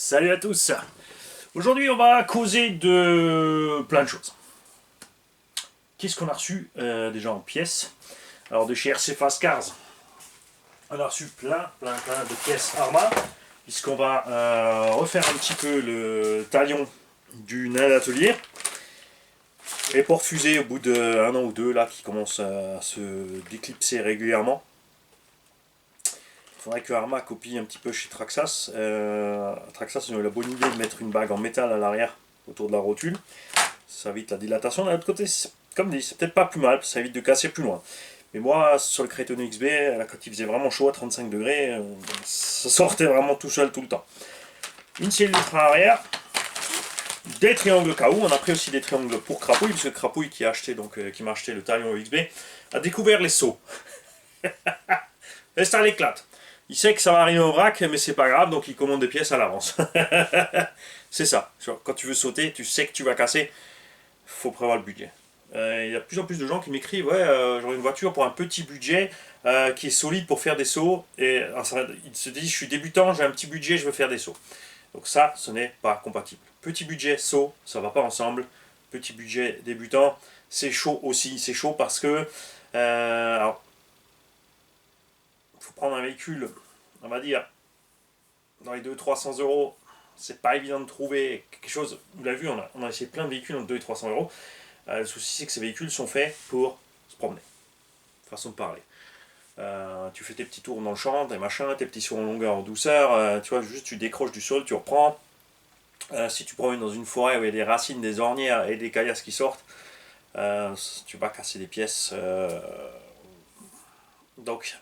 Salut à tous. Aujourd'hui on va causer de plein de choses. Qu'est-ce qu'on a reçu déjà en pièces? Alors de chez RC Fast Cars, on a reçu plein de pièces Arma, puisqu'on va refaire un petit peu le talion du nain d'atelier. Les portes fusées au bout d'un an ou deux là qui commencent à se déclipser régulièrement. Il faudrait que Arma copie un petit peu chez Traxxas. Traxxas ils ont eu la bonne idée de mettre une bague en métal à l'arrière autour de la rotule. Ça évite la dilatation. D'un autre côté, comme dit, c'est peut-être pas plus mal, ça évite de casser plus loin. Mais moi, sur le Crétonneau XB, quand il faisait vraiment chaud à 35 degrés, ça sortait vraiment tout seul tout le temps. Une cellule de frein arrière, des triangles KO. On a pris aussi des triangles pour Crapouille, puisque Crapouille qui m'a acheté le Talion XB a découvert les sauts. Et ça l'éclate. Il sait que ça va arriver au vrac, mais c'est pas grave, donc il commande des pièces à l'avance. C'est ça. Quand tu veux sauter, tu sais que tu vas casser, faut prévoir le budget. Il y a de plus en plus de gens qui m'écrivent, ouais, j'aurais une voiture pour un petit budget qui est solide pour faire des sauts. Et ils se disent, je suis débutant, j'ai un petit budget, je veux faire des sauts. Donc ça, ce n'est pas compatible. Petit budget, saut, ça va pas ensemble. Petit budget, débutant, c'est chaud aussi. C'est chaud parce que, alors, faut prendre un véhicule, on va dire, dans les 200-300 euros. C'est pas évident de trouver quelque chose. Vous l'avez vu, on a essayé plein de véhicules entre 200 et 300 euros. Le souci, c'est que ces véhicules sont faits pour se promener. Façon de parler. Tu fais tes petits tours dans le champ, tes machins, tes petits sauts en longueur, en douceur. Tu vois, juste tu décroches du sol, tu reprends. Si tu promènes dans une forêt où il y a des racines, des ornières et des caillasses qui sortent, tu vas casser des pièces. Donc,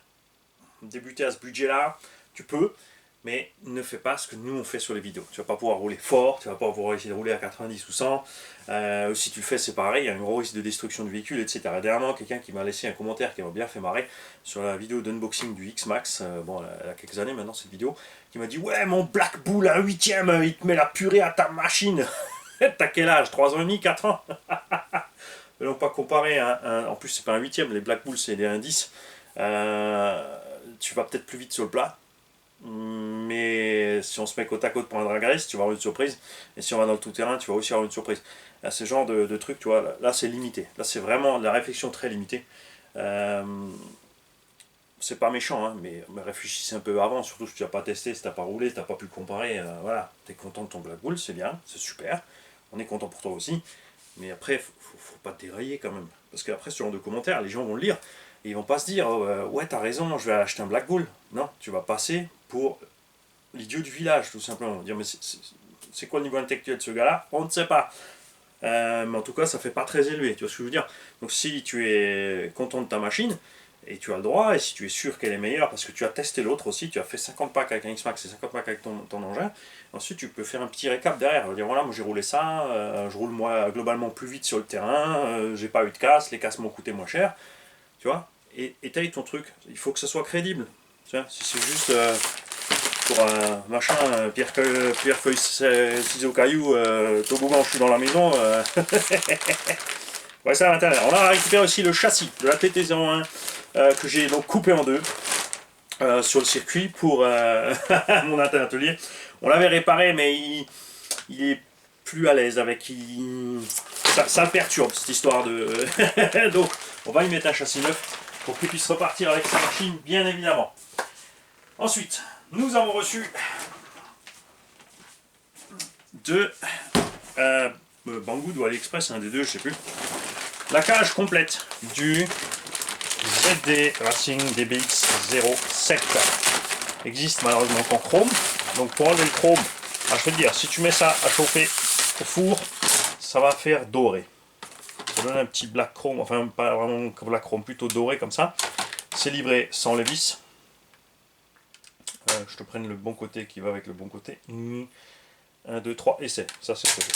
débuter à ce budget-là, tu peux. Mais ne fais pas ce que nous on fait sur les vidéos. Tu vas pas pouvoir rouler fort, tu vas pas pouvoir essayer de rouler à 90 ou 100. Si tu le fais, c'est pareil, il y a un gros risque de destruction du véhicule, etc. Dernièrement, quelqu'un qui m'a laissé un commentaire qui m'a bien fait marrer sur la vidéo d'unboxing du X-Max, bon, il y a quelques années maintenant cette vidéo, qui m'a dit ouais, mon Black Bull à 8ème, il te met la purée à ta machine. T'as quel âge? 3 ans et demi, 4 ans? Ne pas comparer, en plus c'est pas un 8ème, les Black Bull c'est des 1,10. Tu vas peut-être plus vite sur le plat. Mais si on se met côte à côte pour un drag race, tu vas avoir une surprise. Et si on va dans le tout-terrain, tu vas aussi avoir une surprise. Là, ce genre de truc, tu vois, là c'est limité. Là c'est vraiment de la réflexion très limitée. C'est pas méchant, hein, mais réfléchissez un peu avant, surtout si tu n'as pas testé, si tu n'as pas roulé, si tu n'as pas pu comparer. Voilà, tu es content de ton Black Bull, c'est bien, c'est super. On est content pour toi aussi. Mais après, faut pas te dérailler quand même. Parce qu'après, ce genre de commentaires, les gens vont le lire. Et ils vont pas se dire, ouais, t'as raison, je vais acheter un Black Bull. Non, tu vas passer pour l'idiot du village, tout simplement. Dire, mais c'est quoi le niveau intellectuel de ce gars-là? On ne sait pas. Mais en tout cas, ça fait pas très élevé, tu vois ce que je veux dire. Donc si tu es content de ta machine, et tu as le droit, et si tu es sûr qu'elle est meilleure, parce que tu as testé l'autre aussi, tu as fait 50 packs avec un X-Max et 50 packs avec ton engin, ensuite tu peux faire un petit récap derrière, dire voilà, moi j'ai roulé ça, je roule moi globalement plus vite sur le terrain, j'ai pas eu de casse, les casses m'ont coûté moins cher, tu vois, et taille ton truc, il faut que ce soit crédible, tu vois, si c'est juste pour un machin, pierre feuille ciseaux cailloux, toboggan, je suis dans la maison, ouais, ça à l'intérieur. On a récupéré aussi le châssis de la TT01 que j'ai donc coupé en deux sur le circuit pour mon atelier. On l'avait réparé, mais il est plus à l'aise avec. Ça le perturbe cette histoire de. Donc, on va y mettre un châssis neuf pour qu'il puisse repartir avec sa machine, bien évidemment. Ensuite, nous avons reçu de Banggood ou AliExpress, un des deux, je sais plus. La cage complète du ZD Racing DBX 07 existe malheureusement qu'en chrome. Donc pour enlever le chrome, je vais te dire, si tu mets ça à chauffer au four, ça va faire doré. Ça donne un petit black chrome, enfin pas vraiment black chrome, plutôt doré comme ça. C'est livré sans les vis. Je te prenne le bon côté qui va avec le bon côté. 1, 2, 3, essai. Ça c'est ce que j'ai.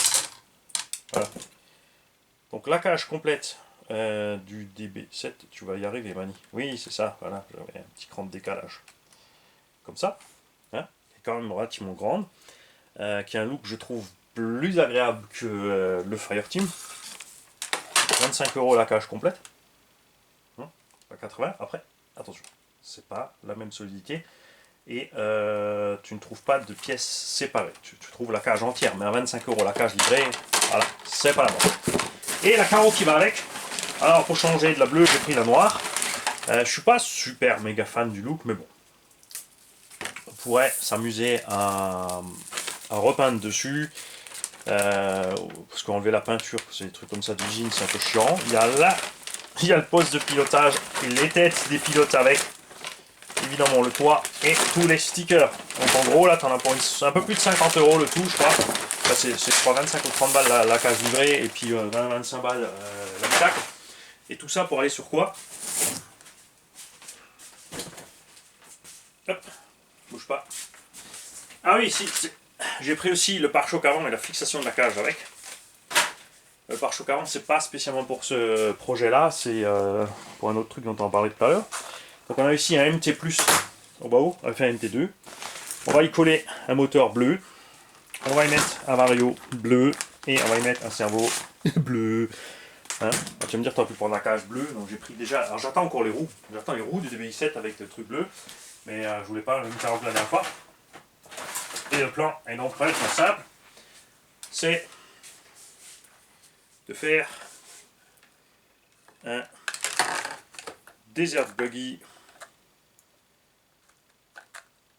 Voilà. Donc la cage complète du DB7, tu vas y arriver Mani. Oui, c'est ça, voilà, j'avais un petit cran de décalage. Comme ça, hein, qui est quand même relativement grande, qui a un look, je trouve, plus agréable que le Fireteam. 25 € la cage complète. Hein, pas 80, après, attention, c'est pas la même solidité. et tu ne trouves pas de pièces séparées. Tu trouves la cage entière, mais à 25 € la cage livrée, voilà, c'est pas la mort. Et la carreau qui va avec, alors pour changer de la bleue, j'ai pris la noire. Je suis pas super méga fan du look, mais bon. On pourrait s'amuser à repeindre dessus. Parce qu'enlever la peinture, c'est des trucs comme ça d'usine, c'est un peu chiant. Il y a là, il y a le poste de pilotage et les têtes des pilotes avec. Évidemment le toit et tous les stickers. Donc en gros là t'en as pour un peu plus de 50 € le tout je crois. Enfin, c'est 25 ou 30 balles la cage livrée et puis 20-25 balles l'habitacle. Et tout ça pour aller sur quoi? Hop, bouge pas. Ah oui, si, j'ai pris aussi le pare-choc avant et la fixation de la cage avec. Le pare-choc avant c'est pas spécialement pour ce projet là, c'est pour un autre truc dont on en parlait tout à l'heure. Donc on a ici un MT+, au bas haut, on va faire un MT2. On va y coller un moteur bleu. On va y mettre un vario bleu. Et on va y mettre un cerveau bleu. Hein, tu vas me dire, tu as pu prendre la cage bleue. Donc j'ai pris déjà. Alors j'attends encore les roues. J'attends les roues du DBX7 avec le truc bleu. Mais je voulais pas le mettre la dernière fois. Et le plan est donc relativement simple. C'est de faire un Desert Buggy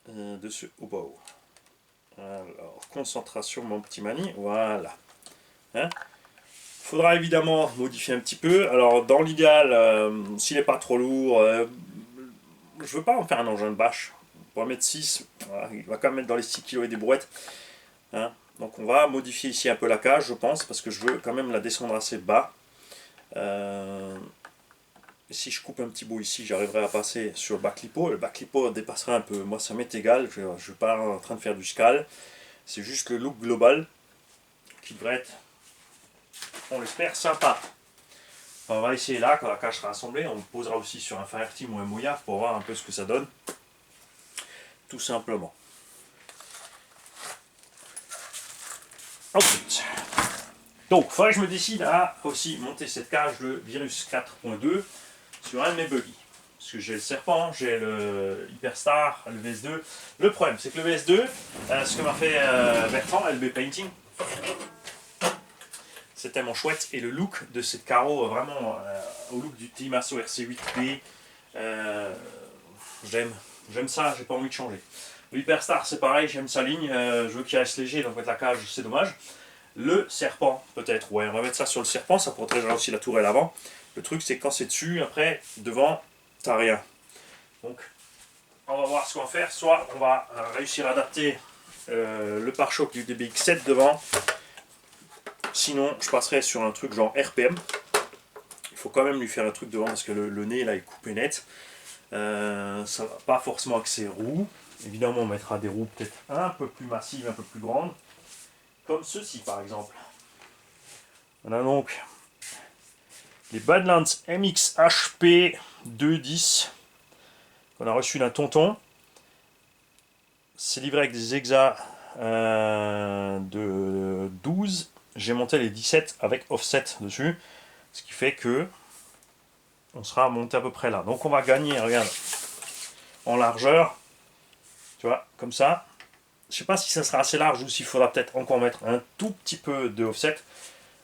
de ce au bas haut. Alors, concentration, mon petit mani, voilà. Hein, faudra évidemment modifier un petit peu. Alors, dans l'idéal, s'il n'est pas trop lourd, je veux pas en faire un engin de bâche. On va mettre 6, voilà, il va quand même mettre dans les 6 kg et des brouettes. Hein, donc, on va modifier ici un peu la cage, je pense, parce que je veux quand même la descendre assez bas. Et si je coupe un petit bout ici, j'arriverai à passer sur le backlipo. Le backlipo dépassera un peu. Moi, ça m'est égal. Je ne suis pas en train de faire du scal. C'est juste le look global qui devrait être, on l'espère, sympa. On va essayer là, quand la cage sera assemblée. On posera aussi sur un Fireteam ou un Mojave pour voir un peu ce que ça donne. Tout simplement. Ensuite, donc, il faudrait que je me décide à aussi monter cette cage, le Virus 4.2, sur un de mes buggy. Parce que j'ai le Serpent, j'ai le Hyperstar, le VS2. Le problème, c'est que le VS2, ce que m'a fait Bertrand, LB Painting, c'est tellement chouette. Et le look de cette carreau, vraiment, au look du Timasso RC8B, j'aime ça, j'ai pas envie de changer. Le Hyperstar, c'est pareil, j'aime sa ligne, je veux qu'il reste léger, donc mettre la cage, c'est dommage. Le Serpent, peut-être, ouais, on va mettre ça sur le Serpent, ça protégera aussi la tourelle avant. Le truc, c'est que quand c'est dessus, après, devant, t'as rien. Donc, on va voir ce qu'on va faire. Soit on va réussir à adapter le pare-choc du DBX7 devant. Sinon, je passerai sur un truc genre RPM. Il faut quand même lui faire un truc devant parce que le nez, là, est coupé net. Ça va pas forcément avec ses roues. Évidemment, on mettra des roues peut-être un peu plus massives, un peu plus grandes. Comme ceci, par exemple. On a donc les Badlands MX HP 210 qu'on a reçu d'un tonton. C'est livré avec des hexas de 12. J'ai monté les 17 avec offset dessus. Ce qui fait que on sera monté à peu près là. Donc on va gagner, regarde, en largeur. Tu vois, comme ça. Je sais pas si ça sera assez large ou s'il faudra peut-être encore mettre un tout petit peu de offset.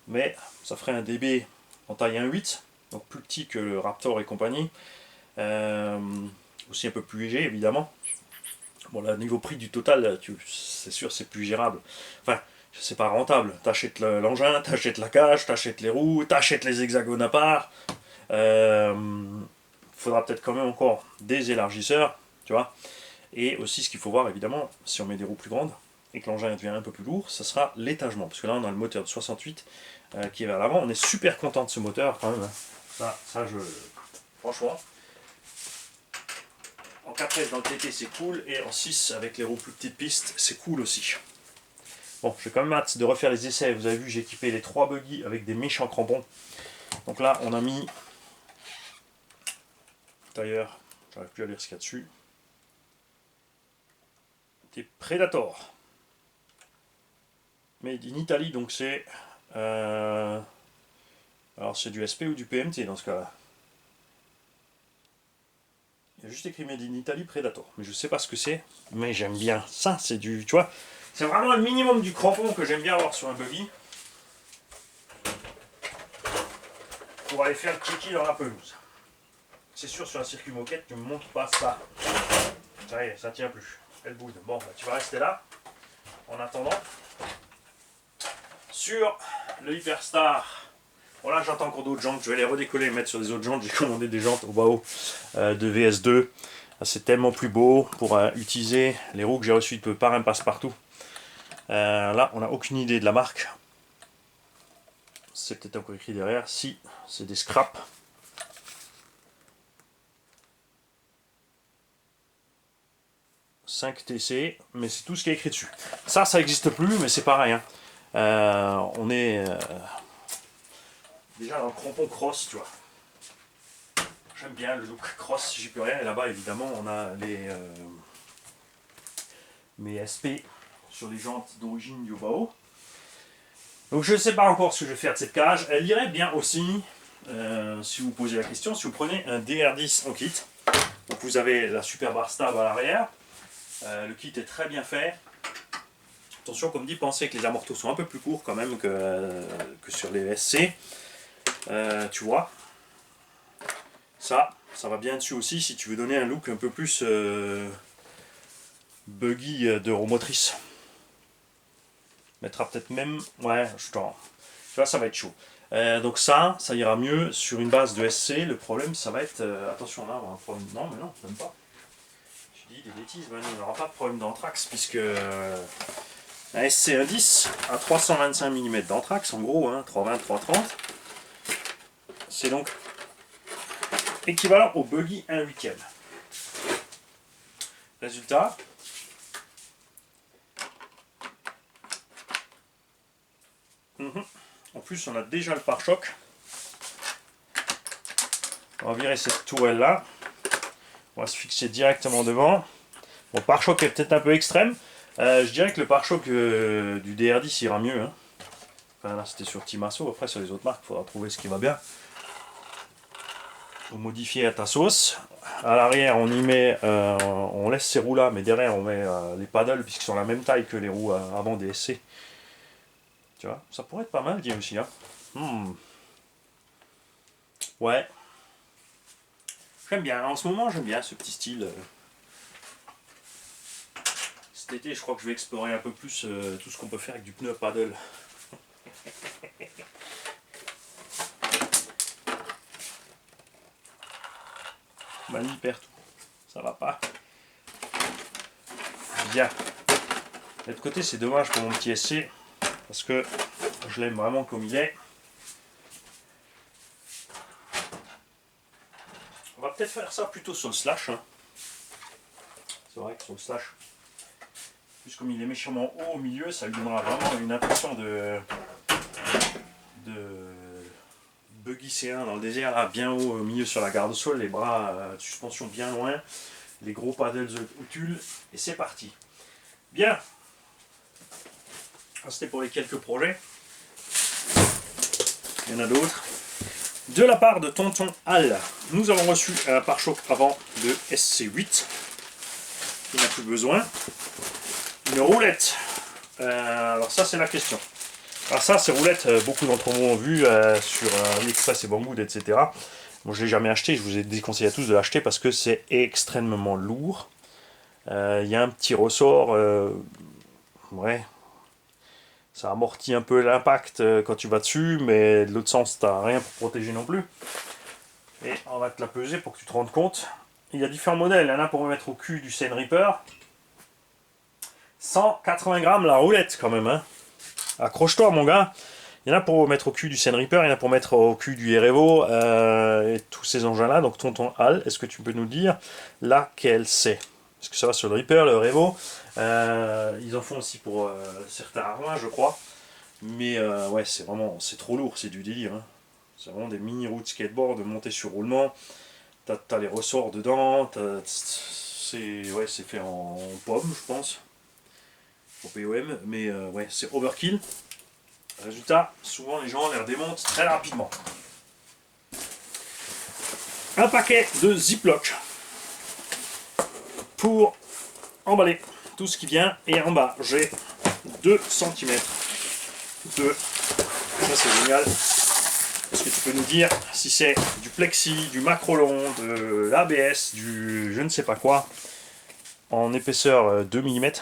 Mais ça ferait un DB en taille 1.8. Donc plus petit que le Raptor et compagnie. Aussi un peu plus léger évidemment. Bon là niveau prix du total, c'est sûr c'est plus gérable. Enfin, c'est pas rentable. T'achètes l'engin, t'achètes la cage, t'achètes les roues, t'achètes les hexagones à part. Faudra peut-être quand même encore des élargisseurs, tu vois. Et aussi ce qu'il faut voir évidemment, si on met des roues plus grandes et que l'engin devient un peu plus lourd, ça sera l'étagement. Parce que là on a le moteur de 68 qui est vers l'avant. On est super content de ce moteur quand même. Hein. Ça franchement. En 4S dans le TT c'est cool, et en 6 avec les roues plus petites pistes c'est cool aussi. Bon, j'ai quand même hâte de refaire les essais. Vous avez vu, j'ai équipé les 3 buggy avec des méchants crampons. Donc là on a mis, d'ailleurs j'arrive plus à lire ce qu'il y a dessus, des Predator made in Italy, donc c'est alors c'est du SP ou du PMT dans ce cas là. a juste écrit Made in Italy Predator. Mais je sais pas ce que c'est. Mais j'aime bien ça. C'est du. Tu vois. C'est vraiment le minimum du crampon que j'aime bien avoir sur un buggy. Pour aller faire le kiki dans la pelouse. C'est sûr, sur un circuit moquette, tu ne me montres pas ça. Ça y est, ça tient plus. Elle boude. Bon, bah, tu vas rester là. En attendant. Sur le Hyperstar. Voilà, j'attends encore d'autres jantes. Je vais les redécoller et mettre sur des autres jantes. J'ai commandé des jantes au Bao de VS2. C'est tellement plus beau pour utiliser les roues que j'ai reçues de par un passe-partout. Là, on n'a aucune idée de la marque. C'est peut-être encore écrit derrière. Si, c'est des scraps. « 5TC », mais c'est tout ce qui est écrit dessus. Ça n'existe plus, mais c'est pareil. Hein. On est déjà dans le crampon cross, tu vois. J'aime bien le look cross, j'y peux rien. Et là-bas, évidemment, on a mes SP sur les jantes d'origine du Bao. Donc je ne sais pas encore ce que je vais faire de cette cage. Elle irait bien aussi, si vous posez la question, si vous prenez un DR10 en kit. Donc vous avez la super barre stable à l'arrière. Le kit est très bien fait. Attention, comme dit, pensez que les amortos sont un peu plus courts quand même que sur les SC. Tu vois, ça va bien dessus aussi si tu veux donner un look un peu plus buggy de roue motrice. Mettra peut-être même, ouais, tu vois, ça va être chaud. Donc ça ira mieux sur une base de SC. Le problème, ça va être, attention là, on a un problème. Non, mais non, même pas. Je dis des bêtises, mais non, on n'aura pas de problème d'anthrax puisque un SC110 à 325 mm d'anthrax, en gros, hein, 320, 330. C'est donc équivalent au buggy 1/8. Résultat, en plus on a déjà le pare-choc. On va virer cette tourelle là. On va se fixer directement devant. Bon, pare-choc est peut-être un peu extrême. Je dirais que le pare-choc du DR10 ira mieux. Hein. Enfin là c'était sur Timasso, après sur les autres marques il faudra trouver ce qui va bien. Vous modifiez à ta sauce. À l'arrière on y met, on laisse ces roues là, mais derrière on met les paddles puisqu'ils sont la même taille que les roues avant des SC. Tu vois, ça pourrait être pas mal dit aussi. Hein. Ouais. J'aime bien, en ce moment j'aime bien ce petit style. Cet été je crois que je vais explorer un peu plus tout ce qu'on peut faire avec du pneu paddle. Mani perd tout, ça va pas. Bien. De l'autre côté c'est dommage pour mon petit SC parce que je l'aime vraiment comme il est. On va peut-être faire ça plutôt sur le slash. Hein. C'est vrai que sur le slash, plus comme il est méchamment haut au milieu, ça lui donnera vraiment une impression de buggy C1 dans le désert, là, bien haut au milieu sur la garde-sol, les bras de suspension bien loin, les gros paddles au tulle, et c'est parti. Bien, c'était pour les quelques projets. Il y en a d'autres. De la part de Tonton Al, nous avons reçu un pare-choc avant de SC8, qui n'a plus besoin. Une roulette. Alors ça c'est la question. Alors ça, ces roulettes, beaucoup d'entre vous ont vu sur AliExpress et Banggood, etc. Bon, je ne l'ai jamais acheté, je vous ai déconseillé à tous de l'acheter parce que c'est extrêmement lourd. Il y a un petit ressort, ouais, ça amortit un peu l'impact quand tu vas dessus, mais de l'autre sens, tu n'as rien pour protéger non plus. Et on va te la peser pour que tu te rendes compte. Il y a différents modèles, il y en a pour mettre au cul du Seine Reaper. 180 grammes la roulette quand même, hein. Accroche-toi mon gars. Il y en a pour mettre au cul du Seine Reaper, il y en a pour mettre au cul du Erevo et tous ces engins-là. Donc Tonton Al, est-ce que tu peux nous dire laquelle c'est? Est-ce que ça va sur le Reaper, le Erevo? Ils en font aussi pour certains Armois, je crois. Mais ouais, c'est trop lourd, c'est du délire. Hein. C'est vraiment des mini roues de skateboard montées sur roulement. T'as les ressorts dedans. C'est fait en pomme, je pense. Au POM, mais ouais, c'est overkill. Résultat, souvent les gens les redémontent très rapidement. Un paquet de Ziploc. pour emballer tout ce qui vient. Et en bas, j'ai 2 cm de... Ça, c'est génial. Est-ce que tu peux nous dire si c'est du plexi, du macrolon, de l'ABS, du je ne sais pas quoi, en épaisseur 2 mm?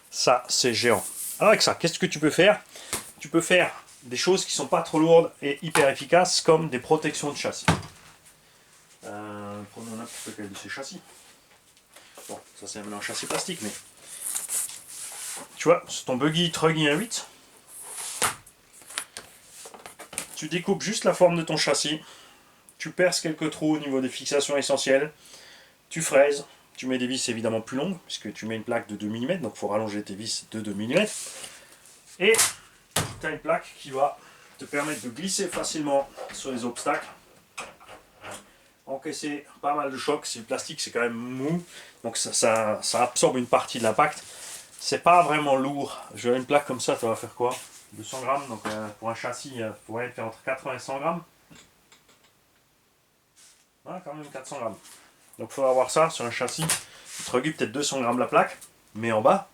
Ça, c'est géant. Alors avec ça, qu'est-ce que tu peux faire? Tu peux faire des choses qui sont pas trop lourdes et hyper efficaces, comme des protections de châssis. Prenons un petit peu de ces châssis. Bon, ça c'est un châssis plastique, mais... Tu vois, c'est ton buggy Truggy 1.8. Tu découpes juste la forme de ton châssis. Tu perces quelques trous au niveau des fixations essentielles. Tu fraises. Tu mets des vis évidemment plus longues, puisque tu mets une plaque de 2 mm, donc il faut rallonger tes vis de 2 mm. Et tu as une plaque qui va te permettre de glisser facilement sur les obstacles. Encaisser pas mal de chocs. Si le plastique c'est quand même mou, donc ça absorbe une partie de l'impact. C'est pas vraiment lourd. Je une plaque comme ça, ça va faire quoi? 200 grammes, donc pour un châssis, il pourrait faire entre 80 et 100 grammes. Ah, quand même 400 grammes. Donc il faut avoir ça sur un châssis. Il te réduit peut-être 200 grammes la plaque, mais en bas.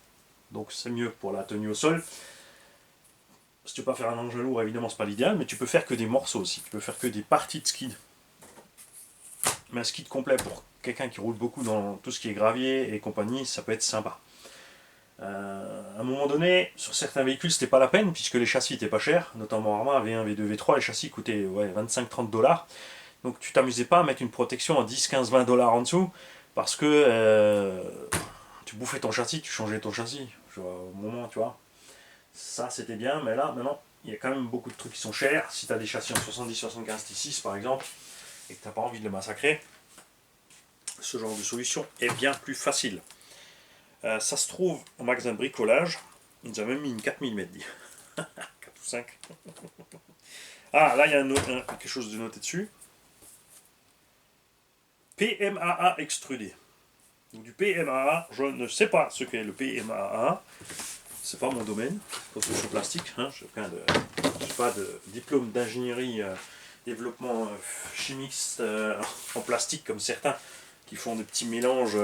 Donc c'est mieux pour la tenue au sol. Si tu peux pas faire un engin lourd, évidemment c'est pas l'idéal, mais tu peux faire que des morceaux aussi. Tu peux faire que des parties de skid. Mais un skid complet pour quelqu'un qui roule beaucoup dans tout ce qui est gravier et compagnie, ça peut être sympa. À un moment donné, sur certains véhicules, c'était pas la peine, puisque les châssis étaient pas chers, notamment Arma, V1, V2, V3, les châssis coûtaient 25-30 $. Donc tu t'amusais pas à mettre une protection à 10, 15, 20 $ en dessous, parce que tu bouffais ton châssis, tu changeais ton châssis, au moment, tu vois. Ça c'était bien, mais là, maintenant, il y a quand même beaucoup de trucs qui sont chers. Si tu as des châssis en 70-75 T6 par exemple, et que tu n'as pas envie de le massacrer, ce genre de solution est bien plus facile. Ça se trouve au magasin de bricolage. Ils nous ont même mis une 4 mm. 4 ou 5. Ah, là il y a quelque chose de noté dessus. PMAA extrudé. Donc, du PMAA, je ne sais pas ce qu'est le PMAA. C'est pas mon domaine. Construction plastique. Hein. Je n'ai pas de diplôme d'ingénierie, développement chimiste en plastique comme certains qui font des petits mélanges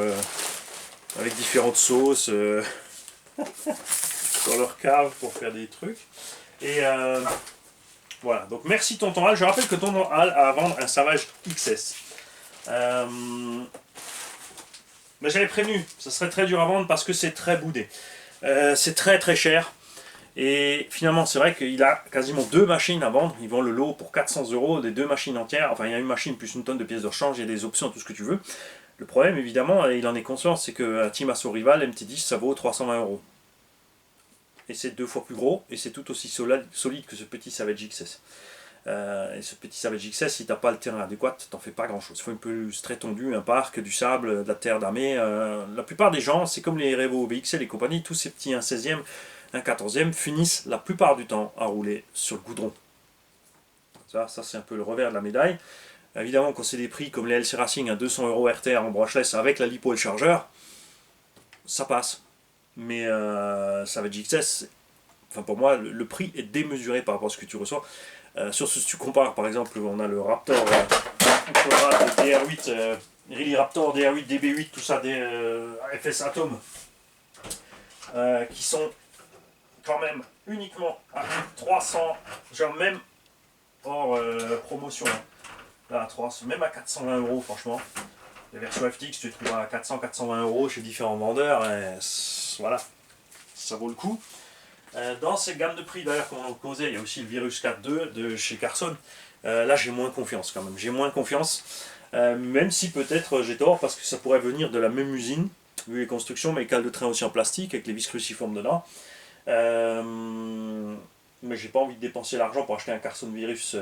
avec différentes sauces dans leur cave pour faire des trucs. Et voilà, donc merci Tonton Al. Je rappelle que Tonton Al a à vendre un Savage XS. Mais j'avais prévenu, ça serait très dur à vendre parce que c'est très boudé. C'est très très cher. Et finalement, c'est vrai qu'il a quasiment 2 machines à vendre. Ils vendent le lot pour 400 €, des 2 machines entières. Enfin, il y a une machine plus une tonne de pièces de rechange, il y a des options, tout ce que tu veux. Le problème, évidemment, et il en est conscient, c'est que Team Assault Rival, MT10, ça vaut 320 €. Et c'est 2 fois plus gros, et c'est tout aussi solide que ce petit Savage XS. Et ce petit Savage XS, si tu n'as pas le terrain adéquat, t'en fais pas grand chose. Il faut une pelouse très tendue, un parc, du sable, de la terre damée. La plupart des gens, c'est comme les Revo BXL et compagnie, tous ces petits 1/16e, 1/14e finissent la plupart du temps à rouler sur le goudron. Ça c'est un peu le revers de la médaille. Évidemment, quand c'est des prix comme les LC Racing à 200 € RTR en brushless avec la lipo et le chargeur, ça passe. Mais Savage XS, enfin pour moi, le prix est démesuré par rapport à ce que tu reçois. Sur ce, si tu compares, par exemple, on a le Raptor, le DR8, Really Raptor, DR8, DB8, tout ça, des FS Atom, qui sont quand même uniquement à 300, genre même hors promotion, hein. Là, à 300, même à 420 € franchement. Les versions FTX, tu les trouves à 400-420 € chez différents vendeurs, et voilà, ça vaut le coup. Dans ces gammes de prix d'ailleurs qu'on causait, il y a aussi le Virus 4.2 de chez Carson. Là j'ai moins confiance quand même, j'ai moins confiance, même si peut-être j'ai tort parce que ça pourrait venir de la même usine, vu les constructions, mais les cales de train aussi en plastique avec les vis cruciformes dedans. Mais j'ai pas envie de dépenser l'argent pour acheter un Carson Virus.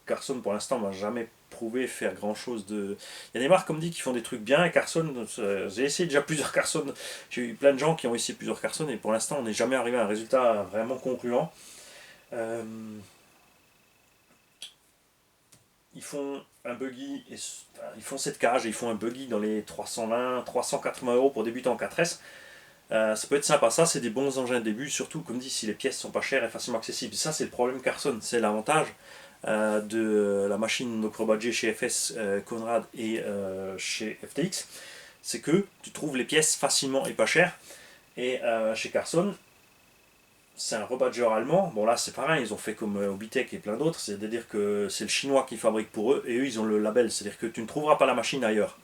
Carson pour l'instant m'a jamais prouvé faire grand chose de... Il y a des marques comme dit qui font des trucs bien, et Carson, j'ai essayé déjà plusieurs Carson, j'ai eu plein de gens qui ont essayé plusieurs Carson et pour l'instant on n'est jamais arrivé à un résultat vraiment concluant. Ils font un buggy, ils font cette cage et ils font un buggy dans les 320-380 € pour débuter en 4S. Ça peut être sympa, ça c'est des bons engins de début, surtout comme dit si les pièces sont pas chères et facilement accessibles. Ça c'est le problème Carson, c'est l'avantage. de la machine Nocro-Badger chez FS, Conrad et chez FTX, c'est que tu trouves les pièces facilement et pas cher. Et chez Carson, c'est un rebadger allemand. Bon là c'est pareil, ils ont fait comme Obitech et plein d'autres, c'est-à-dire que c'est le chinois qui fabrique pour eux et eux ils ont le label, c'est-à-dire que tu ne trouveras pas la machine ailleurs.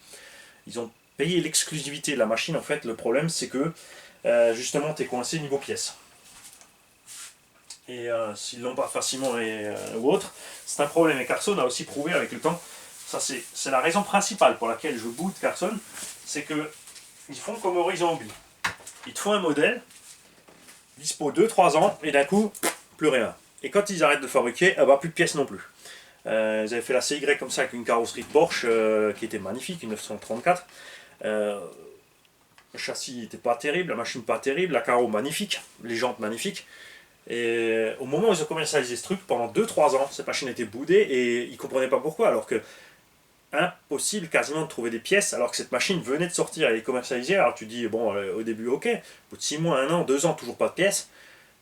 Ils ont payé l'exclusivité de la machine en fait. Le problème c'est que justement tu es coincé niveau pièces. Et s'ils l'ont pas facilement ou autre, c'est un problème. Et Carson a aussi prouvé avec le temps, ça c'est la raison principale pour laquelle je boot Carson, c'est que ils font comme Horizon Hobby. Ils te font un modèle, dispo 2-3 ans, et d'un coup, plus rien. Et quand ils arrêtent de fabriquer, plus de pièces non plus. Ils avaient fait la CY comme ça avec une carrosserie Porsche qui était magnifique, une 934. Le châssis n'était pas terrible, la machine pas terrible, la carreau magnifique, les jantes magnifiques. Et au moment où ils ont commercialisé ce truc, pendant 2-3 ans, cette machine était boudée et ils ne comprenaient pas pourquoi. Alors que impossible quasiment de trouver des pièces alors que cette machine venait de sortir et est commercialisée. Alors tu dis, bon, au début, ok, au bout de 6 mois, 1 an, 2 ans, toujours pas de pièces.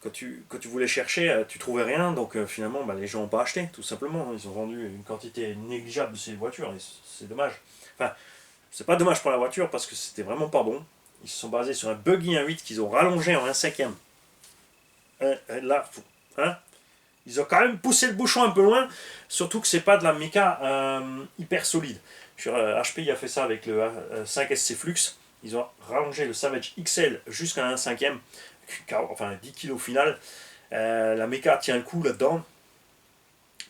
Quand tu voulais chercher, tu trouvais rien, donc finalement, les gens n'ont pas acheté, tout simplement. Ils ont vendu une quantité négligeable de ces voitures, et c'est dommage. Enfin, c'est pas dommage pour la voiture parce que c'était vraiment pas bon. Ils se sont basés sur un buggy 1.8 qu'ils ont rallongé en 1/5. Là, hein, ils ont quand même poussé le bouchon un peu loin, surtout que c'est pas de la méca hyper solide. HPI a fait ça avec le 5 SC Flux. Ils ont rallongé le Savage XL jusqu'à 1/5, enfin 10 kg au final. La méca tient le coup là-dedans,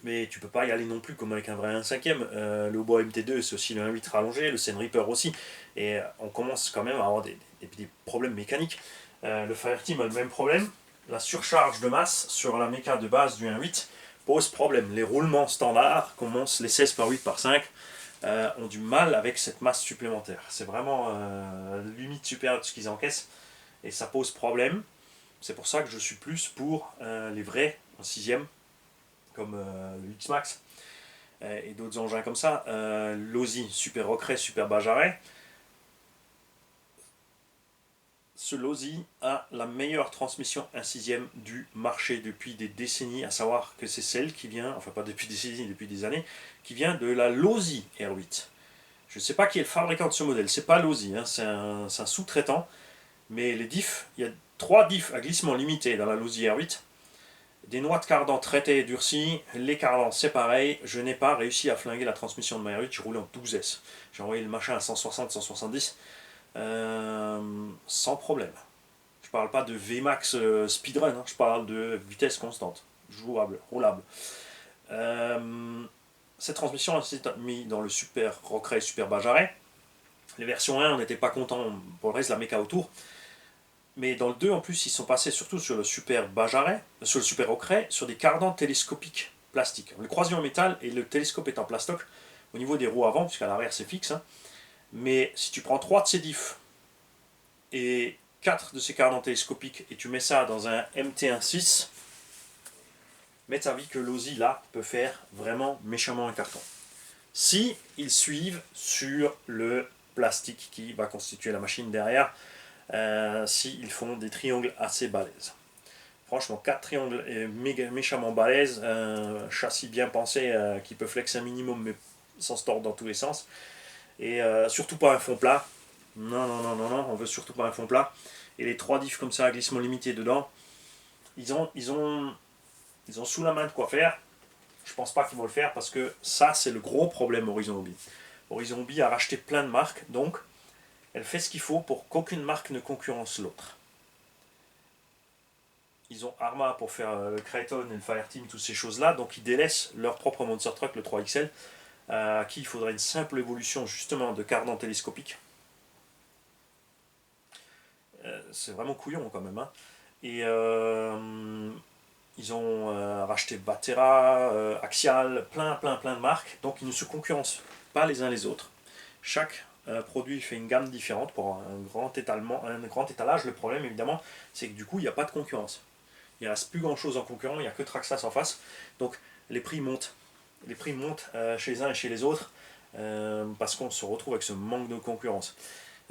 mais tu peux pas y aller non plus comme avec un vrai 1/5. Le Bois MT2 c'est aussi le 1.8 rallongé, le Sen Reaper aussi, et on commence quand même à avoir des problèmes mécaniques. Le Fireteam a le même problème. La surcharge de masse sur la méca de base du 1.8 pose problème. Les roulements standards, commencent les 16 par 8 par 5, ont du mal avec cette masse supplémentaire. C'est vraiment limite supérieure de ce qu'ils encaissent et ça pose problème. C'est pour ça que je suis plus pour les vrais en 6ème, comme le X-Max et d'autres engins comme ça. L'Audi Super Rockray, Super Bajaret. Ce Losi a la meilleure transmission 1/6 du marché depuis des décennies, à savoir que c'est celle qui vient, enfin pas depuis des décennies, depuis des années, qui vient de la Losi R8. Je ne sais pas qui est le fabricant de ce modèle, c'est pas Losi, hein, c'est un sous-traitant, mais les diffs, il y a 3 diffs à glissement limité dans la Losi R8, des noix de cardan traitées et durcies, les cardans c'est pareil, je n'ai pas réussi à flinguer la transmission de ma R8, je roulais en 12S, j'ai envoyé le machin à 160-170, sans problème. Je parle pas de VMAX speedrun, hein, je parle de vitesse constante, jouable, roulable. Cette transmission s'est mise dans le Super Rockray, Super Bajaret. Les versions 1, on n'était pas content pour le reste de la méca autour. Mais dans le 2, en plus, ils sont passés surtout sur le Super Bajaret, sur le Super Rockray, sur des cardans télescopiques plastiques. Le croisillon en métal et le télescope est en plastoc au niveau des roues avant, puisqu'à l'arrière c'est fixe. Hein. Mais si tu prends 3 de ces diffs et 4 de ces cardans télescopiques et tu mets ça dans un MT16, mets ta vie que l'Osi là peut faire vraiment méchamment un carton. Si ils suivent sur le plastique qui va constituer la machine derrière, s'ils font des triangles assez balèzes. Franchement, 4 triangles méchamment balèzes, châssis bien pensé qui peut flexer un minimum mais sans se tordre dans tous les sens. Et surtout pas un fond plat. Non, on veut surtout pas un fond plat. Et les 3 diffs comme ça à glissement limité dedans, ils ont sous la main de quoi faire. Je pense pas qu'ils vont le faire parce que ça c'est le gros problème Horizon Hobby. Horizon Hobby a racheté plein de marques, donc elle fait ce qu'il faut pour qu'aucune marque ne concurrence l'autre. Ils ont Arma pour faire le Kraton et le Fireteam, toutes ces choses-là, donc ils délaissent leur propre Monster Truck, le 3XL, à qui il faudrait une simple évolution justement de cardan télescopique. C'est vraiment couillon quand même. Hein. Et ils ont racheté Batera, Axial, plein de marques, donc ils ne se concurrencent pas les uns les autres. Chaque produit fait une gamme différente pour un grand étalage. Le problème évidemment, c'est que du coup il n'y a pas de concurrence. Il ne reste plus grand chose en concurrent, il n'y a que Traxxas en face, donc les prix montent. Les prix montent chez les uns et chez les autres parce qu'on se retrouve avec ce manque de concurrence.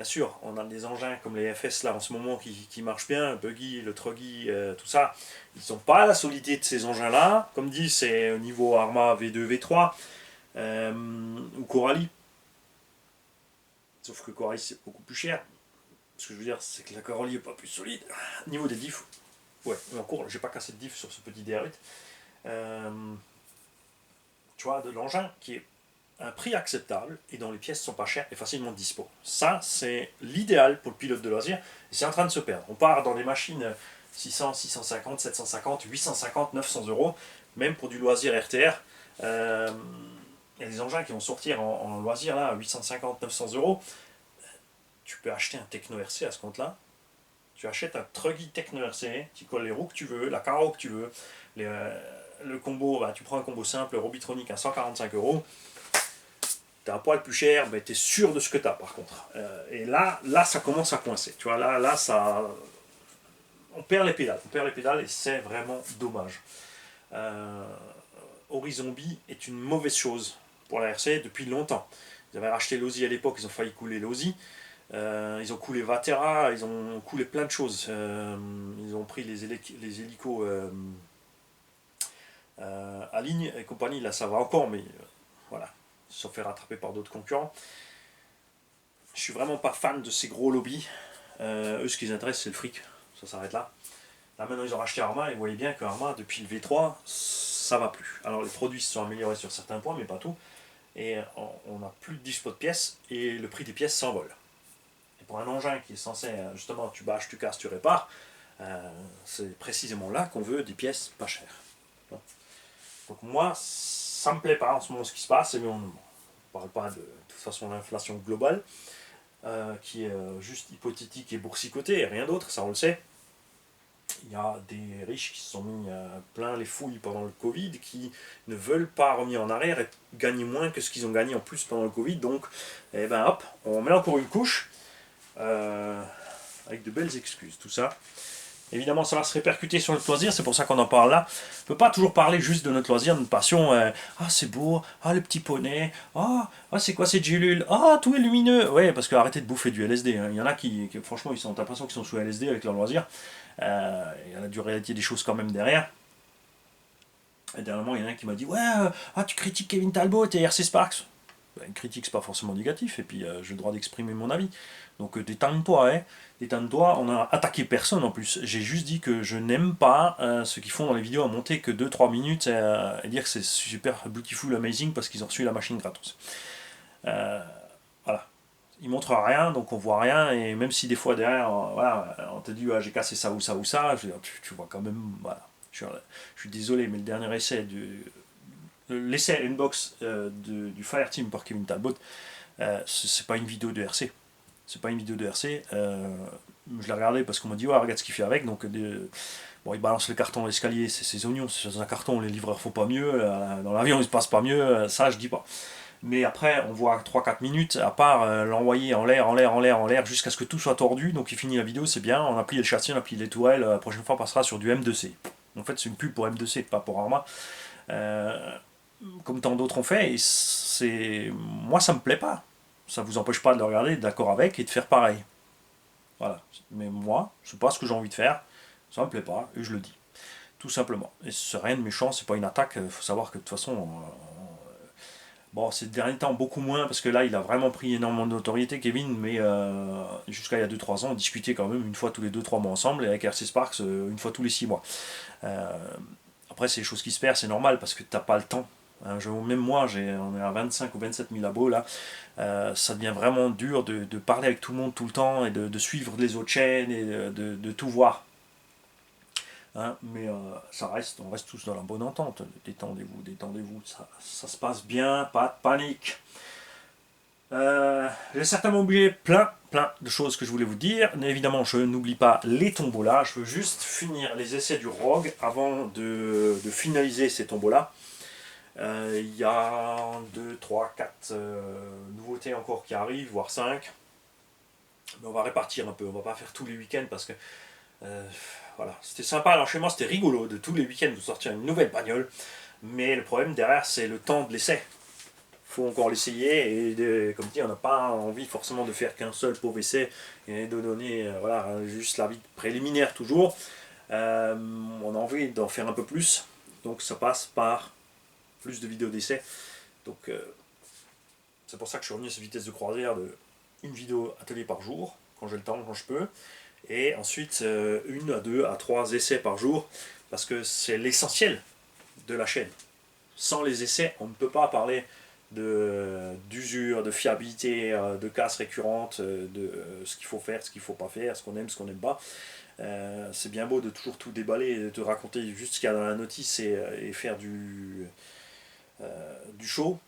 bien sûr, on a des engins comme les FS là en ce moment qui marchent bien, Buggy, le Truggy, tout ça. Ils n'ont pas la solidité de ces engins-là. Comme dit, c'est au niveau Arma V2, V3 ou Coralie. Sauf que Coralie c'est beaucoup plus cher. Ce que je veux dire, c'est que la Coralie n'est pas plus solide. Au niveau des diffs, ouais, en cours, j'ai pas cassé de diff sur ce petit DR8. Tu vois, de l'engin qui est un prix acceptable et dont les pièces sont pas chères et facilement dispo. Ça, c'est l'idéal pour le pilote de loisir et c'est en train de se perdre. On part dans des machines 600, 650, 750, 850, 900 euros, même pour du loisir RTR. Il y a des engins qui vont sortir en loisir là à 850, 900 euros. Tu peux acheter un Techno RC à ce compte-là. Tu achètes un Truggy Techno RC, tu colles les roues que tu veux, la carreau que tu veux, le combo, bah, tu prends un combo simple Robitronic à 145 euros. T'as un poil plus cher, mais t'es sûr de ce que t'as par contre. Et là, ça commence à coincer. Tu vois, là, ça, on perd les pédales et c'est vraiment dommage. Horizon B est une mauvaise chose pour la RC depuis longtemps. Ils avaient racheté l'Audi à l'époque, ils ont failli couler l'Audi. Ils ont coulé Vatera, ils ont coulé plein de choses. Ils ont pris les hélicos à ligne et compagnie. Là, ça va encore, mais voilà. Ils se sont fait rattraper par d'autres concurrents. Je suis vraiment pas fan de ces gros lobbies. Eux, ce qui les intéresse, c'est le fric. Ça s'arrête là. Là, maintenant, ils ont racheté Arma et vous voyez bien que Arma, depuis le V3, ça va plus. Alors, les produits se sont améliorés sur certains points, mais pas tout. Et on n'a plus de dispo de pièces et le prix des pièces s'envole. Et pour un engin qui est censé, justement, tu bâches, tu casses, tu répares, c'est précisément là qu'on veut des pièces pas chères. Donc moi, ça me plaît pas en ce moment ce qui se passe, et on ne parle pas de toute façon l'inflation globale, qui est juste hypothétique et boursicotée, et rien d'autre, ça on le sait. Il y a des riches qui se sont mis plein les fouilles pendant le Covid, qui ne veulent pas revenir en arrière et gagner moins que ce qu'ils ont gagné en plus pendant le Covid. Donc, eh ben hop, on met encore une couche, avec de belles excuses, tout ça. Évidemment, ça va se répercuter sur notre loisir, c'est pour ça qu'on en parle là. On ne peut pas toujours parler juste de notre loisir, de notre passion. Ah, c'est beau, ah, le petit poney, ah, c'est quoi cette gélule, ah, tout est lumineux. Ouais, parce que arrêtez de bouffer du LSD. Hein. Il y en a qui franchement, ils ont l'impression qu'ils sont sous LSD avec leur loisir. Il y en a du réalité des choses quand même derrière. Et dernièrement, il y en a un qui m'a dit, ouais, tu critiques Kevin Talbot et RC Sparks. Ben, une critique, c'est pas forcément négatif, et puis j'ai le droit d'exprimer mon avis. Donc détends-toi, hein. Détends-toi, on a attaqué personne en plus. J'ai juste dit que je n'aime pas ce qu'ils font dans les vidéos à monter que 2-3 minutes et dire que c'est super beautiful, amazing parce qu'ils ont reçu la machine gratos. Voilà. Ils montrent rien, donc on voit rien, et même si des fois derrière, voilà, on te dit j'ai cassé ça ou ça ou ça, je veux dire, tu vois quand même, voilà. Je suis désolé, mais le dernier essai l'essai Unbox du Fireteam par Kevin Talbot, c'est pas une vidéo de RC. C'est pas une vidéo de RC. Je l'ai regardé parce qu'on m'a dit regarde ce qu'il fait avec. Donc bon, il balance le carton à l'escalier, c'est ses oignons, c'est dans un carton, les livreurs font pas mieux, dans l'avion il se passe pas mieux, ça je dis pas. Mais après on voit 3-4 minutes, à part l'envoyer en l'air, jusqu'à ce que tout soit tordu, donc il finit la vidéo, c'est bien, on a plié le châssis, on a plié les tourelles, la prochaine fois on passera sur du M2C. En fait c'est une pub pour M2C, pas pour Arma. Comme tant d'autres ont fait, et moi ça me plaît pas. Ça vous empêche pas de le regarder, d'être d'accord avec et de faire pareil. Voilà. Mais moi, c'est pas ce que j'ai envie de faire, ça me plaît pas, et je le dis. Tout simplement. Et c'est rien de méchant, c'est pas une attaque, il faut savoir que de toute façon. Bon, ces derniers temps, beaucoup moins, parce que là, il a vraiment pris énormément de notoriété, Kevin, mais jusqu'à il y a 2-3 ans, on discutait quand même une fois tous les 2-3 mois ensemble, et avec RC Sparks, une fois tous les 6 mois. Après, c'est des choses qui se perdent, c'est normal, parce que t'as pas le temps. Même moi, on est à 25 ou 27 000 abos là. Ça devient vraiment dur de parler avec tout le monde tout le temps et de suivre les autres chaînes et de tout voir. Hein, mais on reste tous dans la bonne entente. Détendez-vous, ça se passe bien, pas de panique. J'ai certainement oublié plein de choses que je voulais vous dire. Mais évidemment, je n'oublie pas les tombolas. Je veux juste finir les essais du ROG avant de finaliser ces tombolas. Il y a 2, 3, 4 nouveautés encore qui arrivent, voire 5. Mais on va répartir un peu, on va pas faire tous les week-ends parce que voilà, c'était sympa. Alors chez moi c'était rigolo de tous les week-ends de sortir une nouvelle bagnole, mais le problème derrière c'est le temps de l'essai. faut encore l'essayer. Et comme dit, on n'a pas envie forcément de faire qu'un seul pauvre essai et de donner voilà, juste l'avis préliminaire toujours. On a envie d'en faire un peu plus. Donc ça passe par plus de vidéos d'essai. Donc c'est pour ça que je suis revenu à cette vitesse de croisière de une vidéo atelier par jour, quand j'ai le temps, quand je peux. Et ensuite, 1 à 2 à 3 essais par jour, parce que c'est l'essentiel de la chaîne. Sans les essais, on ne peut pas parler d'usure, de fiabilité, de casse récurrente, de ce qu'il faut faire, ce qu'il ne faut pas faire, ce qu'on aime, ce qu'on n'aime pas. C'est bien beau de toujours tout déballer, de te raconter juste ce qu'il y a dans la notice et faire du show.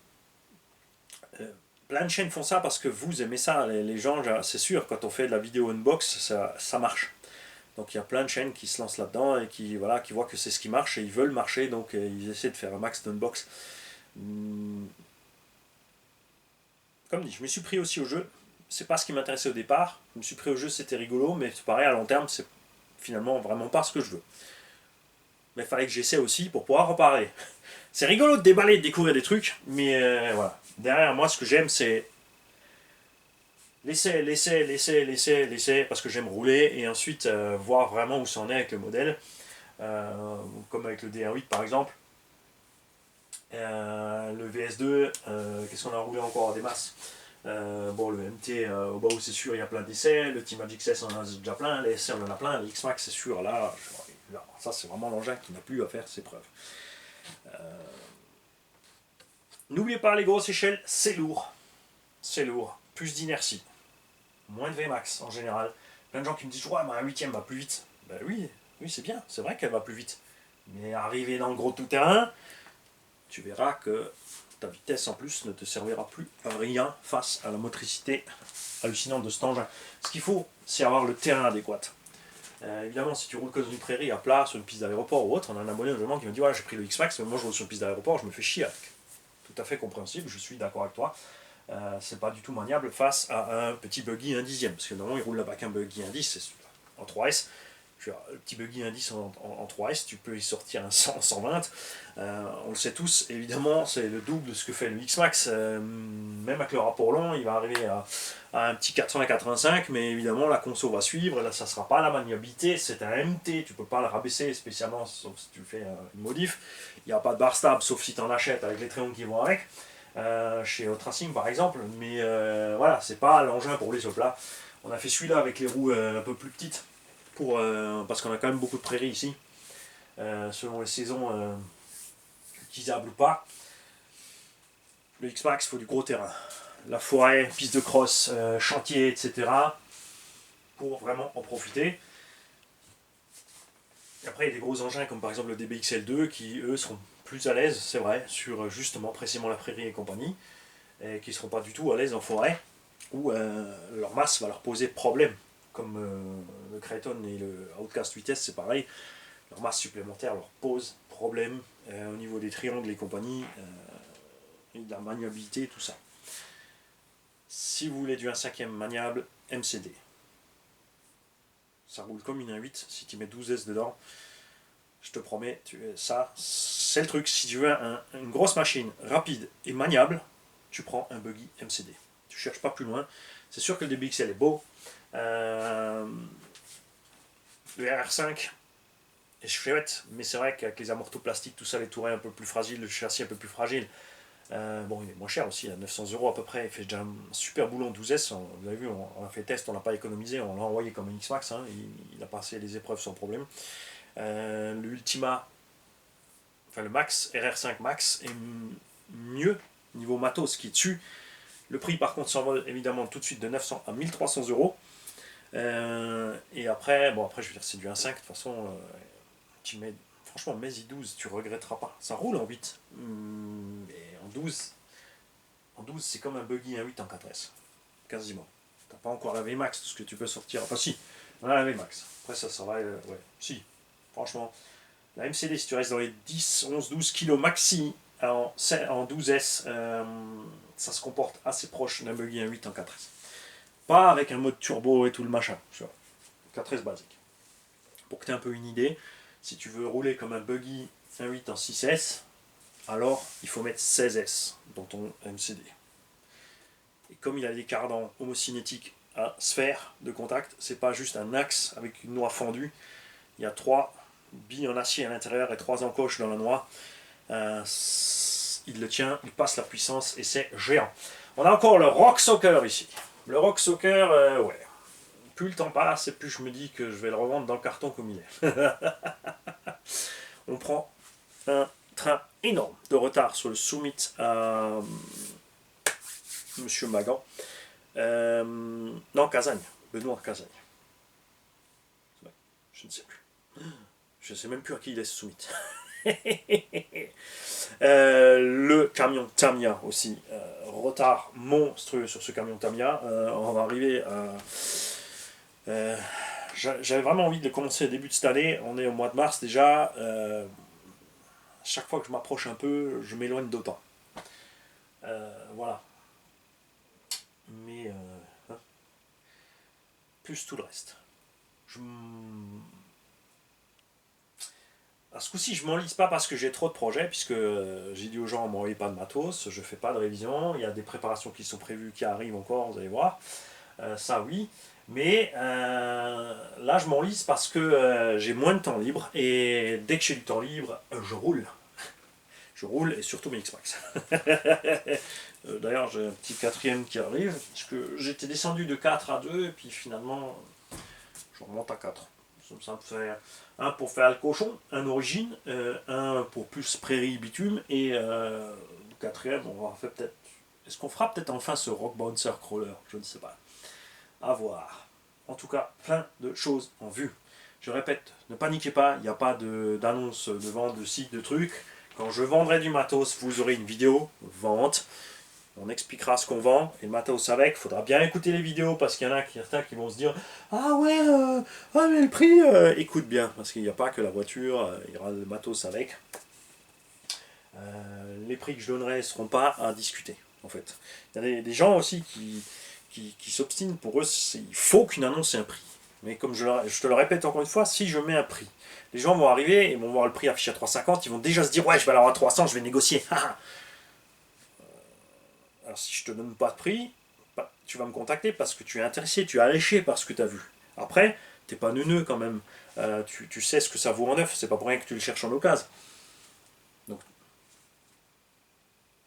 Plein de chaînes font ça parce que vous aimez ça, les gens, c'est sûr, quand on fait de la vidéo unbox, ça marche. Donc il y a plein de chaînes qui se lancent là-dedans et qui voient que c'est ce qui marche et ils veulent marcher, donc ils essaient de faire un max d'unbox. Comme dit, je me suis pris aussi au jeu. C'est pas ce qui m'intéressait au départ. Je me suis pris au jeu, c'était rigolo, mais c'est pareil, à long terme, c'est finalement vraiment pas ce que je veux. Mais il fallait que j'essaie aussi pour pouvoir reparler. C'est rigolo de déballer, de découvrir des trucs, mais voilà. Derrière moi, ce que j'aime, c'est l'essai, parce que j'aime rouler, et ensuite voir vraiment où ça en est avec le modèle, comme avec le DR8 par exemple. Le VS2, qu'est-ce qu'on a roulé encore des masses. Bon, le MT, au bas où c'est sûr, il y a plein d'essais. Le T-Magic 16, on en a déjà plein. Les SR, on en a plein. Les X-Max, c'est sûr. Là, ça, c'est vraiment l'engin qui n'a plus à faire ses preuves. N'oubliez pas, les grosses échelles, c'est lourd. C'est lourd. Plus d'inertie. Moins de Vmax en général. Plein de gens qui me disent, ouais, mais un 8ème va plus vite. Ben oui, c'est bien. C'est vrai qu'elle va plus vite. Mais arriver dans le gros tout-terrain, tu verras que ta vitesse en plus ne te servira plus à rien face à la motricité hallucinante de cet engin. Ce qu'il faut, c'est avoir le terrain adéquat. Évidemment, si tu roules que dans une prairie à plat, sur une piste d'aéroport ou autre, on a un abonné notamment qui me dit ouais, j'ai pris le X-Max, mais moi je roule sur une piste d'aéroport, je me fais chier avec. Tout à fait compréhensible, je suis d'accord avec toi. C'est pas du tout maniable face à un petit buggy 1/10. Parce que normalement, il roule là-bas qu'un buggy 1/10, c'est en 3S. Le petit buggy 1/10 en 3S, tu peux y sortir un 100, 120. On le sait tous, évidemment, c'est le double de ce que fait le X-Max. Même avec le rapport long, il va arriver à un petit 485, mais évidemment, la conso va suivre. Là, ça ne sera pas la maniabilité, c'est un MT, tu ne peux pas le rabaisser spécialement, sauf si tu fais une modif. Il n'y a pas de bar stable, sauf si tu en achètes avec les triangles qui vont avec. Chez Outracing par exemple, mais voilà, c'est pas l'engin pour rouler sur plat. On a fait celui-là avec les roues un peu plus petites, parce qu'on a quand même beaucoup de prairies ici, selon les saisons utilisables ou pas. Le X-Max, il faut du gros terrain. La forêt, piste de cross, chantier, etc. pour vraiment en profiter. Et après, il y a des gros engins comme par exemple le DBXL2 qui, eux, seront plus à l'aise, c'est vrai, sur justement précisément la prairie et compagnie, et qui ne seront pas du tout à l'aise en forêt, où leur masse va leur poser problème. Comme le Kraton et le Outcast 8S, c'est pareil, leur masse supplémentaire leur pose problème au niveau des triangles et compagnie, et de la maniabilité, tout ça. Si vous voulez du 1/5 maniable, MCD. Ça roule comme une 1.8, si tu mets 12S dedans, je te promets, ça, c'est le truc. Si tu veux une grosse machine rapide et maniable, tu prends un buggy MCD. Tu cherches pas plus loin. C'est sûr que le DBXL est beau. Le RR5 est chouette, mais c'est vrai qu'avec les amortos plastiques, tout ça, les tourets un peu plus fragiles, le châssis un peu plus fragile. Bon, il est moins cher aussi, à 900 € à peu près. Il fait déjà un super boulon 12S. Vous avez vu, on a fait test, on l'a pas économisé, on l'a envoyé comme un X-Max. Hein, il a passé les épreuves sans problème. Le Ultima, enfin le Max, RR5 Max, est mieux niveau matos qui est dessus. Le prix par contre s'envole évidemment tout de suite de 900 à 1300 €. Et après, bon après je veux dire c'est du 1.5, de toute façon, tu mets, franchement mets i12, tu regretteras pas. Ça roule en 8, et en 12 c'est comme un buggy 1.8 en 4S, quasiment. T'as pas encore la VMAX, tout ce que tu peux sortir, enfin si, on a la VMAX. Après ça va, ouais, si, franchement. La MCD, si tu restes dans les 10, 11, 12 kg maxi en 12S, ça se comporte assez proche d'un buggy 1.8 en 4S. Pas avec un mode turbo et tout le machin, tu vois. 4S basique. Pour que tu aies un peu une idée, si tu veux rouler comme un buggy 1.8 en 6S, alors il faut mettre 16S dans ton MCD. Et comme il a des cardans homocinétiques à sphère de contact, c'est pas juste un axe avec une noix fendue, il y a 3 billes en acier à l'intérieur et 3 encoches dans la noix. Il le tient, il passe la puissance et c'est géant. On a encore le Rock Soccer ici. Le Rock Soccer, ouais. Plus le temps passe et plus je me dis que je vais le revendre dans le carton comme il est. On prend un train énorme de retard sur le Summit à Monsieur Magan. Non, Casagne. Benoît Casagne. Je ne sais plus. Je ne sais même plus à qui il est ce Summit. Le camion Tamiya aussi. Retard monstrueux sur ce camion Tamiya. On va arriver à... j'avais vraiment envie de le commencer au début de cette année. On est au mois de mars déjà. Chaque fois que je m'approche un peu, je m'éloigne d'autant. Voilà. Mais plus tout le reste. À ce coup-ci, je m'enlise pas parce que j'ai trop de projets, puisque j'ai dit aux gens, m'envoyez pas de matos, je fais pas de révision, il y a des préparations qui sont prévues, qui arrivent encore, vous allez voir. Ça oui. Mais là, je m'enlise parce que j'ai moins de temps libre, et dès que j'ai du temps libre, je roule. Je roule, et surtout mes X-Max. D'ailleurs, j'ai un petit 4e qui arrive, parce que j'étais descendu de 4 à 2, et puis finalement, je remonte à 4. Ça me fait un pour faire le cochon, un origine, un pour plus prairie bitume, et le 4e, on va faire peut-être... Est-ce qu'on fera peut-être enfin ce Rock Bouncer Crawler? Je ne sais pas. À voir. En tout cas, plein de choses en vue. Je répète, ne paniquez pas, il n'y a pas d'annonce de vente de sites, de trucs. Quand je vendrai du matos, vous aurez une vidéo vente. On expliquera ce qu'on vend et le matos avec. Il faudra bien écouter les vidéos parce qu'il y en a certains qui vont se dire ah ouais, ah mais le prix, écoute bien parce qu'il n'y a pas que la voiture, il y aura le matos avec. Les prix que je donnerai ne seront pas à discuter en fait. Il y a des gens aussi qui s'obstinent. Pour eux, il faut qu'une annonce ait un prix. Mais comme je te le répète encore une fois, si je mets un prix, les gens vont arriver et vont voir le prix affiché à 350, ils vont déjà se dire ouais, je vais l'avoir à 300, je vais négocier. Alors si je te donne pas de prix, tu vas me contacter parce que tu es intéressé, tu es alléché par ce que tu as vu. Après, t'es pas neuneux quand même. Tu sais ce que ça vaut en neuf, c'est pas pour rien que tu le cherches en occasion. Donc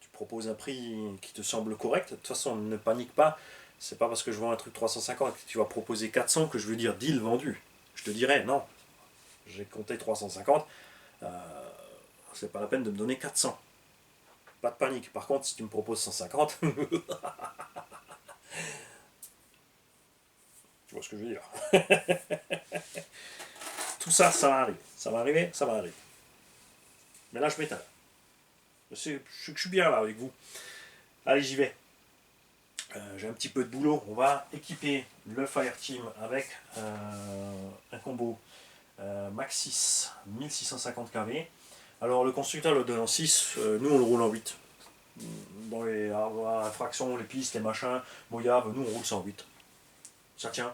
tu proposes un prix qui te semble correct. De toute façon, ne panique pas. C'est pas parce que je vends un truc 350 que tu vas proposer 400 que je veux dire deal vendu. Je te dirais non. J'ai compté 350. C'est pas la peine de me donner 400. Pas de panique. Par contre, si tu me proposes 150, tu vois ce que je veux dire. Tout ça, ça va arriver. Ça va arriver, ça va arriver. Mais là, je m'étale. Je suis bien là avec vous. Allez, j'y vais. J'ai un petit peu de boulot. On va équiper le Fireteam avec un combo Maxis 1650 kV. Alors, le constructeur le donne en 6. Nous, on le roule en 8. Dans les fractions, les pistes, les machins, Moyave, nous, on roule 108. Ça tient.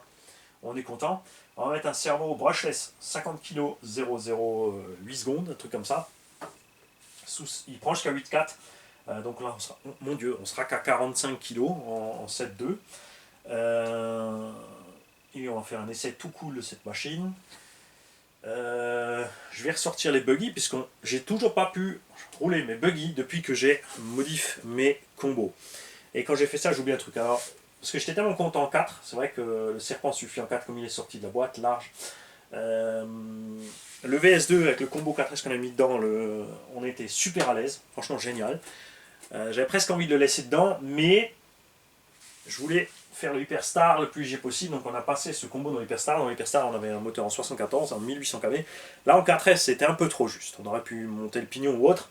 On est content. On va mettre un servo brushless 50 kg 0,08 secondes, un truc comme ça. Il prend jusqu'à 8,4. Donc là, on sera, mon Dieu, on sera qu'à 45 kg en 7,2. Et on va faire un essai tout cool de cette machine. Je vais ressortir les buggy puisque j'ai toujours pas pu rouler mes buggy depuis que j'ai modifié mes combos. Et quand j'ai fait ça, j'ai oublié un truc. Alors, parce que j'étais tellement content en 4, c'est vrai que le serpent suffit en 4 comme il est sorti de la boîte, large. Le VS2 avec le combo 4S qu'on a mis dedans, on était super à l'aise, franchement génial. J'avais presque envie de le laisser dedans, mais je voulais faire le Hyperstar le plus léger possible, donc on a passé ce combo dans l'Hyperstar. Dans l'Hyperstar, on avait un moteur en 74, en 1800 kV. Là, en 4S, c'était un peu trop juste. On aurait pu monter le pignon ou autre.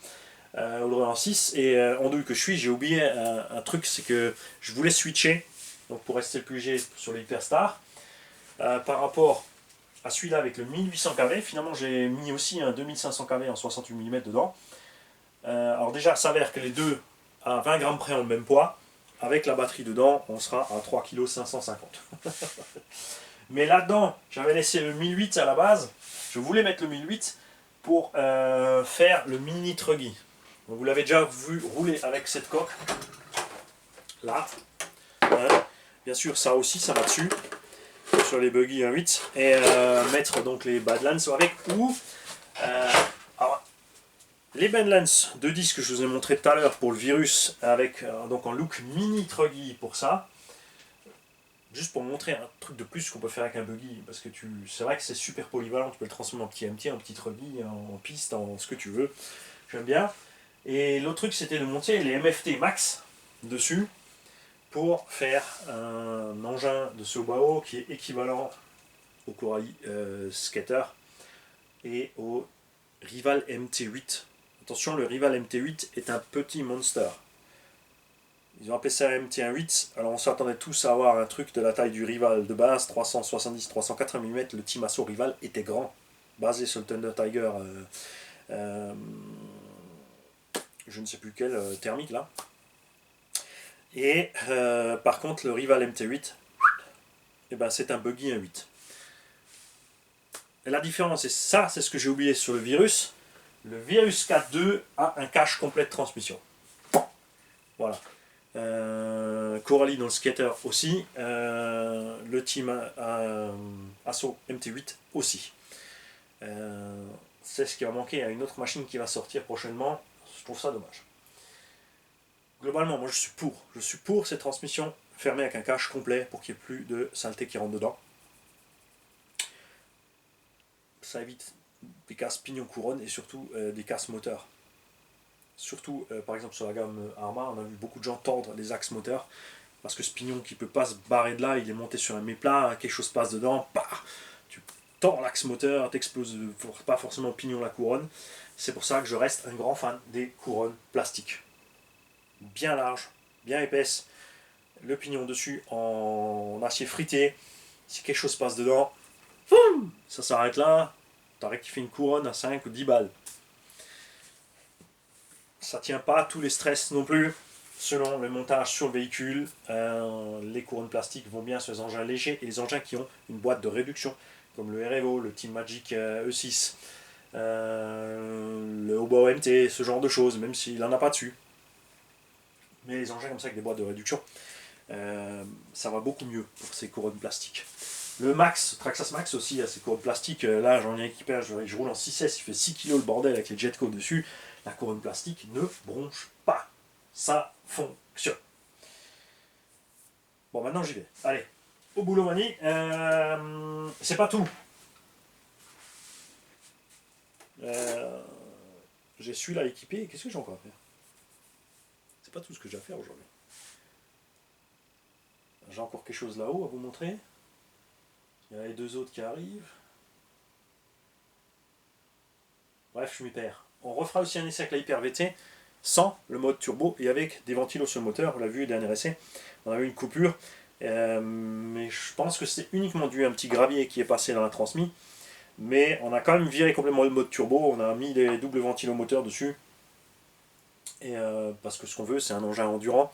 En 6, et en douille que je suis, j'ai oublié un truc, c'est que je voulais switcher, donc pour rester le plus léger sur l'Hyperstar, par rapport à celui-là avec le 1800 kV. Finalement, j'ai mis aussi un 2500 kV en 68 mm dedans. Alors déjà, il s'avère que les deux, à 20 grammes près, ont le même poids. Avec la batterie dedans, on sera à 3 kg 550. Mais là-dedans, j'avais laissé le 1008 à la base. Je voulais mettre le 1008 pour faire le mini truggy. Donc, vous l'avez déjà vu rouler avec cette coque là. Hein. Bien sûr, ça aussi, ça va dessus sur les buggy 1.8 et mettre donc les Badlands avec ou alors, les Badlands de disques que je vous ai montré tout à l'heure pour le virus avec donc en look mini truggy pour ça. Juste pour montrer un truc de plus qu'on peut faire avec un buggy, parce que c'est vrai que c'est super polyvalent, tu peux le transformer en petit MT, en petit truggy, en piste, en ce que tu veux. J'aime bien. Et l'autre truc, c'était de monter les MFT Max dessus pour faire un engin de Subaru qui est équivalent au Coralie Skater et au Rival MT8. Attention, le Rival MT8 est un petit monster. Ils ont appelé ça MT1.8, alors on s'attendait tous à avoir un truc de la taille du Rival de base, 370-380 mm, le Team Assault Rival était grand, basé sur le Thunder Tiger, je ne sais plus quel, thermique là. Et par contre le Rival MT8, eh ben, c'est un buggy 1.8. Et la différence, et ça c'est ce que j'ai oublié sur le Virus 4.2 a un cache complet de transmission. Voilà. Coralie dans le skater aussi, le team Assault MT8 aussi. C'est ce qui va manquer à une autre machine qui va sortir prochainement. Je trouve ça dommage. Globalement, moi je suis pour ces transmissions fermées avec un cache complet pour qu'il n'y ait plus de saleté qui rentre dedans. Ça évite des casses pignon couronne et surtout des casses moteurs. Surtout, par exemple, sur la gamme Arma, on a vu beaucoup de gens tordre les axes moteurs parce que ce pignon qui ne peut pas se barrer de là, il est monté sur un méplat, quelque chose passe dedans, bah, tu tords l'axe moteur, t'exploses pas forcément le pignon, la couronne. C'est pour ça que je reste un grand fan des couronnes plastiques. Bien larges, bien épaisses, le pignon dessus en acier frité. Si quelque chose passe dedans, ça s'arrête là, tu as rectifié une couronne à 5 ou 10 balles. Ça tient pas à tous les stress non plus. Selon le montage sur le véhicule, les couronnes plastiques vont bien sur les engins légers et les engins qui ont une boîte de réduction, comme le REVO, le Team Magic E6, le Hobo MT, ce genre de choses, même s'il n'en a pas dessus. Mais les engins comme ça avec des boîtes de réduction, ça va beaucoup mieux pour ces couronnes plastiques. Le Max, Traxxas Max aussi, a ces couronnes plastiques. Là, j'en ai équipé, je roule en 6S, il fait 6 kg le bordel avec les Jetco dessus. La couronne plastique ne bronche pas. Ça fonctionne. Bon, maintenant j'y vais. Allez, au boulot, Mani. C'est pas tout. J'ai celui-là équipé. Qu'est-ce que j'ai encore à faire? C'est pas tout ce que j'ai à faire aujourd'hui. J'ai encore quelque chose là-haut à vous montrer. Il y a les deux autres qui arrivent. Bref, je m'y perds. On refera aussi un essai avec la Hyper VT sans le mode turbo et avec des ventilos sur le moteur. On l'a vu le dernier essai. On a eu une coupure. Mais je pense que c'est uniquement dû à un petit gravier qui est passé dans la transmise. Mais on a quand même viré complètement le mode turbo. On a mis des doubles ventilos moteurs dessus. Et parce que ce qu'on veut, c'est un engin endurant.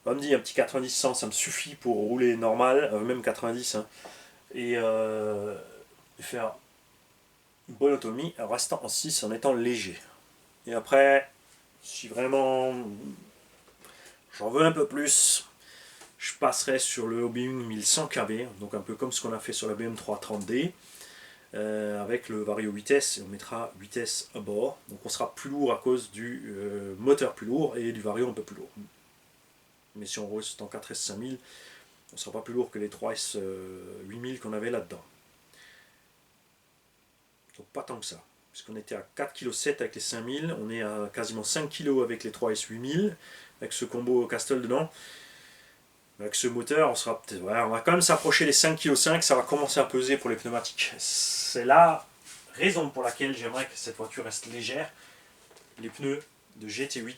On me dit un petit 90-100, ça me suffit pour rouler normal, même 90. Hein, et faire une bonne autonomie en restant en 6 en étant léger. Et après, si vraiment j'en veux un peu plus, je passerai sur le Hobbying 1100 kV, donc un peu comme ce qu'on a fait sur la BM330D, avec le Vario vitesse, et on mettra vitesse à bord. Donc on sera plus lourd à cause du moteur plus lourd et du Vario un peu plus lourd. Mais si on roule en 4S 5000, on ne sera pas plus lourd que les 3S 8000 qu'on avait là-dedans. Donc pas tant que ça. Puisqu'on était à 4,7 kg avec les 5000, on est à quasiment 5 kg avec les 3S 8000, avec ce combo Castle dedans. Avec ce moteur, on sera peut-être, ouais, on va quand même s'approcher les 5,5 kg, ça va commencer à peser pour les pneumatiques. C'est la raison pour laquelle j'aimerais que cette voiture reste légère. Les pneus de GT8 ne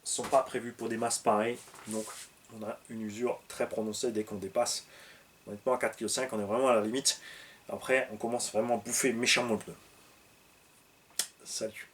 sont pas prévus pour des masses pareilles, donc on a une usure très prononcée dès qu'on dépasse. Honnêtement, à 4,5 kg, on est vraiment à la limite. Après, on commence vraiment à bouffer méchamment le pneu. Salut.